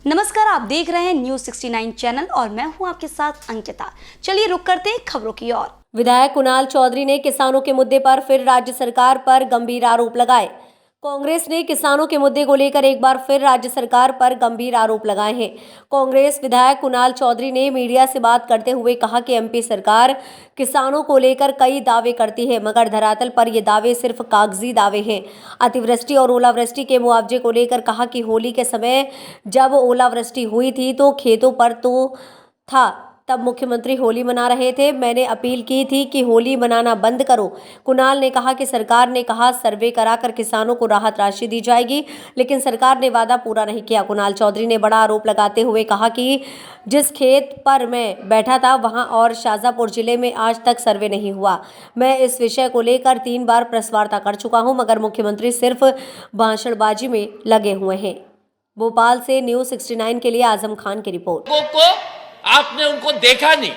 नमस्कार, आप देख रहे हैं न्यूज 69 चैनल और मैं हूं आपके साथ अंकिता। चलिए रुक करते हैं खबरों की ओर। विधायक कुणाल चौधरी ने किसानों के मुद्दे पर फिर राज्य सरकार पर गंभीर आरोप लगाए। कांग्रेस ने किसानों के मुद्दे को लेकर एक बार फिर राज्य सरकार पर गंभीर आरोप लगाए हैं। कांग्रेस विधायक कुणाल चौधरी ने मीडिया से बात करते हुए कहा कि एमपी सरकार किसानों को लेकर कई दावे करती है, मगर धरातल पर ये दावे सिर्फ कागजी दावे हैं। अतिवृष्टि और ओलावृष्टि के मुआवजे को लेकर कहा कि होली के समय जब ओलावृष्टि हुई थी तो खेतों पर तो था, तब मुख्यमंत्री होली मना रहे थे। मैंने अपील की थी कि होली मनाना बंद करो। कुणाल ने कहा कि सरकार ने कहा सर्वे कराकर किसानों को राहत राशि दी जाएगी, लेकिन सरकार ने वादा पूरा नहीं किया। कुणाल चौधरी ने बड़ा आरोप लगाते हुए कहा कि जिस खेत पर मैं बैठा था वहां और शाजापुर जिले में आज तक सर्वे नहीं हुआ। मैं इस विषय को लेकर 3 बार प्रेस वार्ता कर चुका हूं, मगर मुख्यमंत्री सिर्फ भाषणबाजी में लगे हुए हैं। भोपाल से न्यूज 69 के लिए आजम खान की रिपोर्ट। आपने उनको देखा नहीं,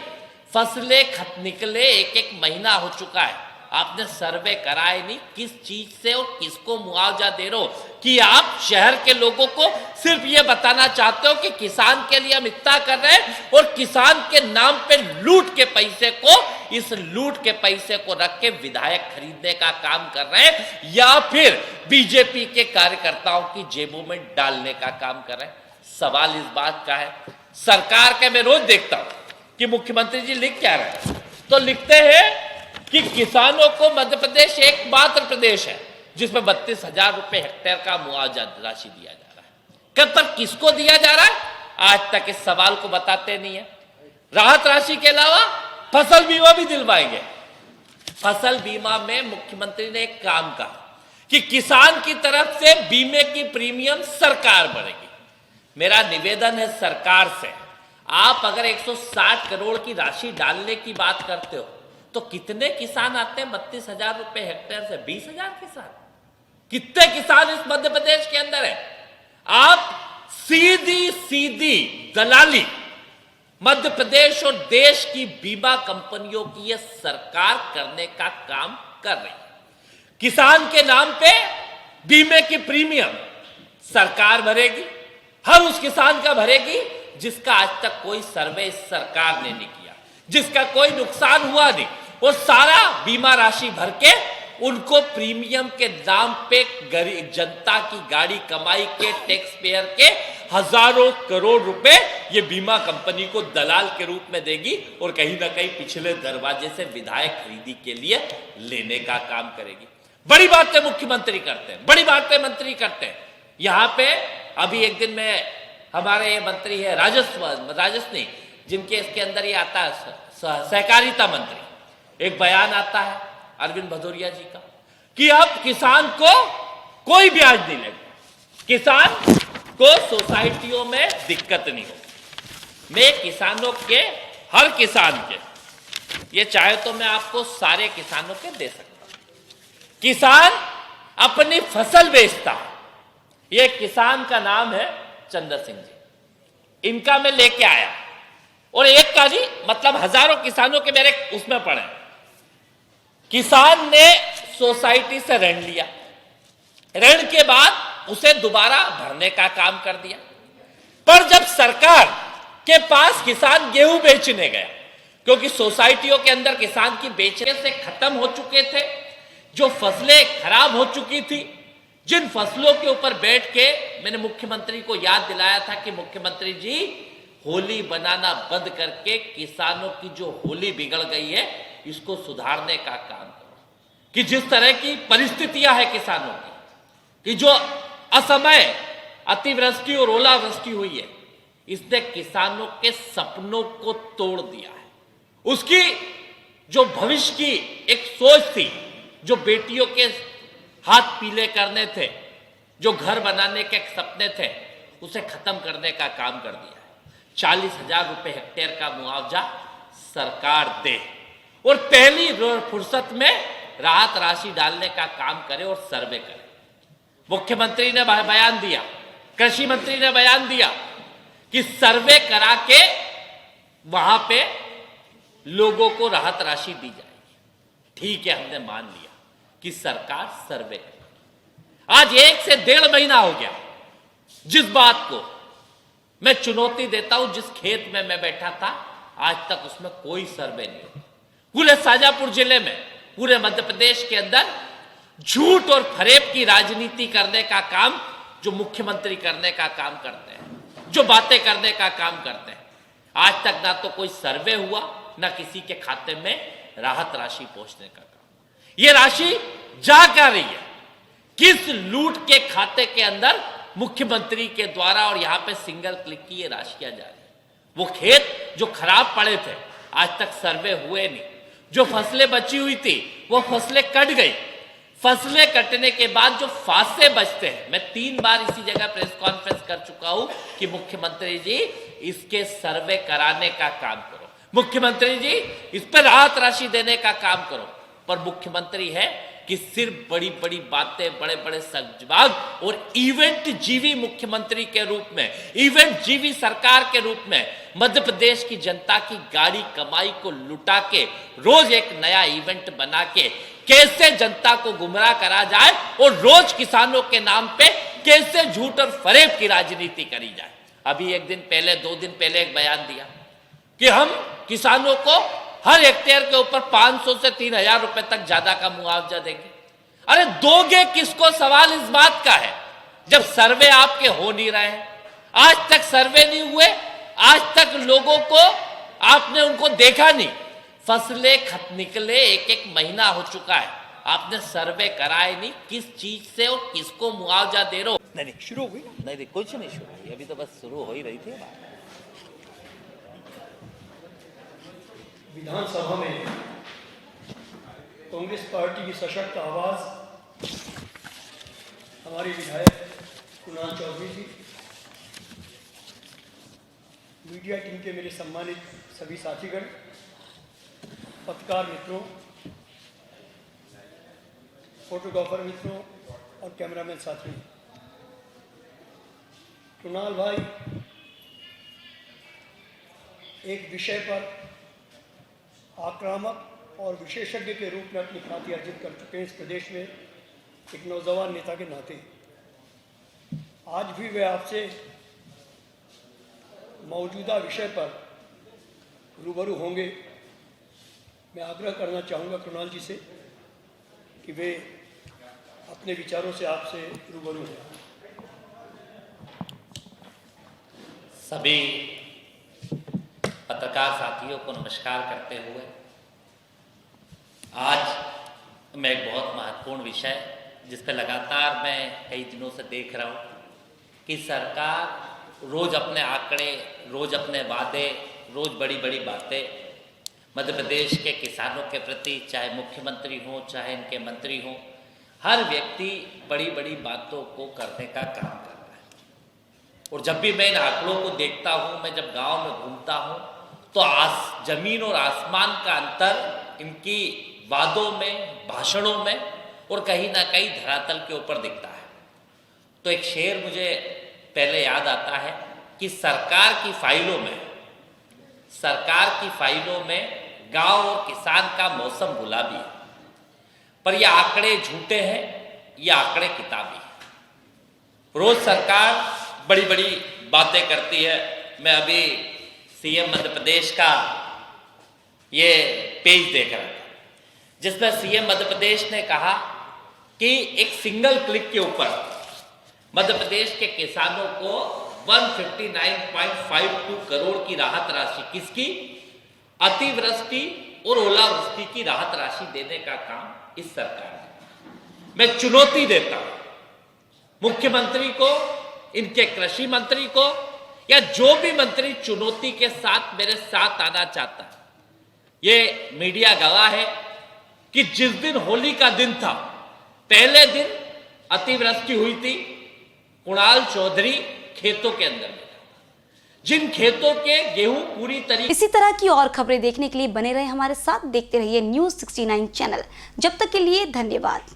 फसलें खत निकले एक एक महीना हो चुका है, आपने सर्वे कराए नहीं। किस चीज से और किसको मुआवजा दे रहे हो कि आप शहर के लोगों को सिर्फ ये बताना चाहते हो कि किसान के लिए हम इतना कर रहे हैं और किसान के नाम पे लूट के पैसे को, इस लूट के पैसे को रख के विधायक खरीदने का काम कर रहे हैं या फिर बीजेपी के कार्यकर्ताओं की जेबों में डालने का काम कर रहे हैं। सवाल इस बात का है, सरकार के मैं रोज देखता हूं कि मुख्यमंत्री जी लिख क्या रहे हैं, तो लिखते हैं कि किसानों को मध्य प्रदेश एकमात्र प्रदेश है जिसमें 32,000 रुपए हेक्टेयर का मुआवजा राशि दिया जा रहा है। कब तक किसको दिया जा रहा है, आज तक इस सवाल को बताते नहीं है। राहत राशि के अलावा फसल बीमा भी दिलवाएंगे। फसल बीमा में मुख्यमंत्री ने एक काम कहा कि किसान की तरफ से बीमे की प्रीमियम सरकार भरेगी। मेरा निवेदन है सरकार से, आप अगर 160 करोड़ की राशि डालने की बात करते हो तो कितने किसान आते हैं 32,000 रुपए हेक्टेयर से? 20,000 किसान। कितने किसान इस मध्य प्रदेश के अंदर है? आप सीधी सीधी दलाली मध्य प्रदेश और देश की बीमा कंपनियों की यह सरकार करने का काम कर रही है। किसान के नाम पे बीमे की प्रीमियम सरकार भरेगी, हर उस किसान का भरेगी जिसका आज तक कोई सर्वे सरकार ने नहीं किया, जिसका कोई नुकसान हुआ नहीं। वो सारा बीमा राशि भर के उनको प्रीमियम के नाम पे गरीब जनता की गाड़ी कमाई के टैक्स पेयर के हजारों करोड़ रुपए ये बीमा कंपनी को दलाल के रूप में देगी और कहीं ना कहीं पिछले दरवाजे से विधायक खरीदी के लिए लेने का काम करेगी। बड़ी बातें मुख्यमंत्री करते हैं, बड़ी बातें मंत्री करते हैं। यहां पे अभी एक दिन में हमारे ये मंत्री है राजस्व नहीं, जिनके इसके अंदर ये आता है सहकारिता मंत्री, एक बयान आता है अरविंद भदौरिया जी का कि अब किसान को कोई ब्याज नहीं लगेगा, किसान को सोसाइटियों में दिक्कत नहीं होगी। मैं किसानों के, हर किसान के, ये चाहे तो मैं आपको सारे किसानों के दे सकता हूं। किसान अपनी फसल बेचता है, ये किसान का नाम है चंद्र सिंह जी, इनका मैं लेके आया और एक का नहीं मतलब हजारों किसानों के मेरे उसमें पड़े। किसान ने सोसाइटी से ऋण लिया, ऋण के बाद उसे दोबारा भरने का काम कर दिया, पर जब सरकार के पास किसान गेहूं बेचने गया, क्योंकि सोसाइटियों के अंदर किसान की बेचने से खत्म हो चुके थे, जो फसलें खराब हो चुकी थी, जिन फसलों के ऊपर बैठ के मैंने मुख्यमंत्री को याद दिलाया था कि मुख्यमंत्री जी होली बनाना बंद करके किसानों की जो होली बिगड़ गई है इसको सुधारने का काम करो, कि जिस तरह की परिस्थितियां हैं किसानों की, कि जो असमय अतिवृष्टि और ओलावृष्टि हुई है, इसने किसानों के सपनों को तोड़ दिया है। उसकी जो भविष्य की एक सोच थी, जो बेटियों के हाथ पीले करने थे, जो घर बनाने के सपने थे, उसे खत्म करने का काम कर दिया है। 40,000 रुपए हेक्टेयर का मुआवजा सरकार दे और पहली फुर्सत में राहत राशि डालने का काम करे और सर्वे करे। मुख्यमंत्री ने बयान दिया, कृषि मंत्री ने बयान दिया कि सर्वे करा के वहां पे लोगों को राहत राशि दी जाएगी। ठीक है, हमने मान लिया कि सरकार सर्वे करे। आज 1 से 1.5 महीना हो गया जिस बात को मैं चुनौती देता हूं, जिस खेत में मैं बैठा था आज तक उसमें कोई सर्वे नहीं हुआ। पूरे शाजापुर जिले में, पूरे मध्य प्रदेश के अंदर झूठ और फरेब की राजनीति करने का काम जो मुख्यमंत्री करने का काम करते हैं, जो बातें करने का काम करते हैं, आज तक ना तो कोई सर्वे हुआ, ना किसी के खाते में राहत राशि पहुंचने का काम। ये राशि जा क्या रही है, किस लूट के खाते के अंदर मुख्यमंत्री के द्वारा, और यहां पे सिंगल क्लिक की ये राशियां जा रही है। वो खेत जो खराब पड़े थे आज तक सर्वे हुए नहीं, जो फसलें बची हुई थी वो फसलें कट गई, फसलें कटने के बाद जो फासे बचते हैं, मैं 3 बार इसी जगह प्रेस कॉन्फ्रेंस कर चुका हूं कि मुख्यमंत्री जी इसके सर्वे कराने का काम करो, मुख्यमंत्री जी इस पर राहत राशि देने का काम करो। पर मुख्यमंत्री है कि सिर्फ बड़ी बड़ी बातें, बड़े बड़े सजबाग और इवेंट जीवी मुख्यमंत्री के रूप में, इवेंट जीवी सरकार के रूप में मध्य प्रदेश की जनता की गाड़ी कमाई को लुटा के रोज एक नया इवेंट बना के कैसे जनता को गुमराह करा जाए और रोज किसानों के नाम पे कैसे झूठ और फरेब की राजनीति करी जाए। अभी 1 दिन पहले, 2 दिन पहले एक बयान दिया कि हम किसानों को हर हेक्टेयर के ऊपर 500 से 3000 रुपए तक ज्यादा का मुआवजा देंगे। अरे दोगे किसको? सवाल इस बात का है जब सर्वे आपके हो नहीं रहे हैं, आज तक सर्वे नहीं हुए, आज तक लोगों को आपने उनको देखा नहीं, फसलें खत निकले 1-1 महीना हो चुका है, आपने सर्वे कराए नहीं, किस चीज से और किसको मुआवजा दे रहे हो? नहीं शुरू हुई ना? नहीं, कुछ नहीं शुरू हुई, अभी तो बस शुरू हो ही रही थी बात। विधानसभा में कांग्रेस पार्टी की सशक्त आवाज हमारे विधायक कुणाल चौधरी जी, मीडिया टीम के मेरे सम्मानित सभी साथीगण, पत्रकार मित्रों, फोटोग्राफर मित्रों और कैमरामैन साथियों, कुणाल भाई एक विषय पर आक्रामक और विशेषज्ञ के रूप में अपनी ख्याति अर्जित कर चुके हैं इस प्रदेश में एक नौजवान नेता के नाते। आज भी वे आपसे मौजूदा विषय पर रूबरू होंगे। मैं आग्रह करना चाहूँगा कुणाल जी से कि वे अपने विचारों से आपसे रूबरू हों। सभी पत्रकार साथियों को नमस्कार करते हुए आज मैं एक बहुत महत्वपूर्ण विषय जिस पर लगातार मैं कई दिनों से देख रहा हूँ कि सरकार रोज अपने आंकड़े, रोज अपने वादे, रोज बड़ी बड़ी बातें मध्य प्रदेश के किसानों के प्रति, चाहे मुख्यमंत्री हो चाहे इनके मंत्री हो, हर व्यक्ति बड़ी बड़ी बातों को करने का काम कर रहा है। और जब भी मैं इन आंकड़ों को देखता हूँ, मैं जब गांव में घूमता हूँ तो जमीन और आसमान का अंतर इनकी वादों में, भाषणों में और कहीं ना कहीं धरातल के ऊपर दिखता है। तो एक शेर मुझे पहले याद आता है कि सरकार की फाइलों में गांव और किसान का मौसम गुलाबी है, पर ये आंकड़े झूठे हैं, ये आंकड़े किताबी हैं। रोज सरकार बड़ी बड़ी बातें करती है। मैं अभी सीएम मध्य प्रदेश का ये पेज देख रहा था जिसमें सीएम मध्य प्रदेश ने कहा कि एक सिंगल क्लिक के ऊपर मध्य प्रदेश के किसानों को 159.52 करोड़ की राहत राशि, किसकी? अतिवृष्टि और ओलावृष्टि की राहत राशि देने का काम इस सरकार ने। मैं चुनौती देता हूं मुख्यमंत्री को, इनके कृषि मंत्री को, या जो भी मंत्री चुनौती के साथ मेरे साथ आना चाहता है। ये मीडिया गवाह है कि जिस दिन होली का दिन था, पहले दिन अतिवृष्टि हुई थी, कुणाल चौधरी खेतों के अंदर बैठा, जिन खेतों के गेहूं पूरी तरीके। इसी तरह की और खबरें देखने के लिए बने रहे हमारे साथ, देखते रहिए न्यूज़ 69 चैनल। जब तक के लिए धन्यवाद।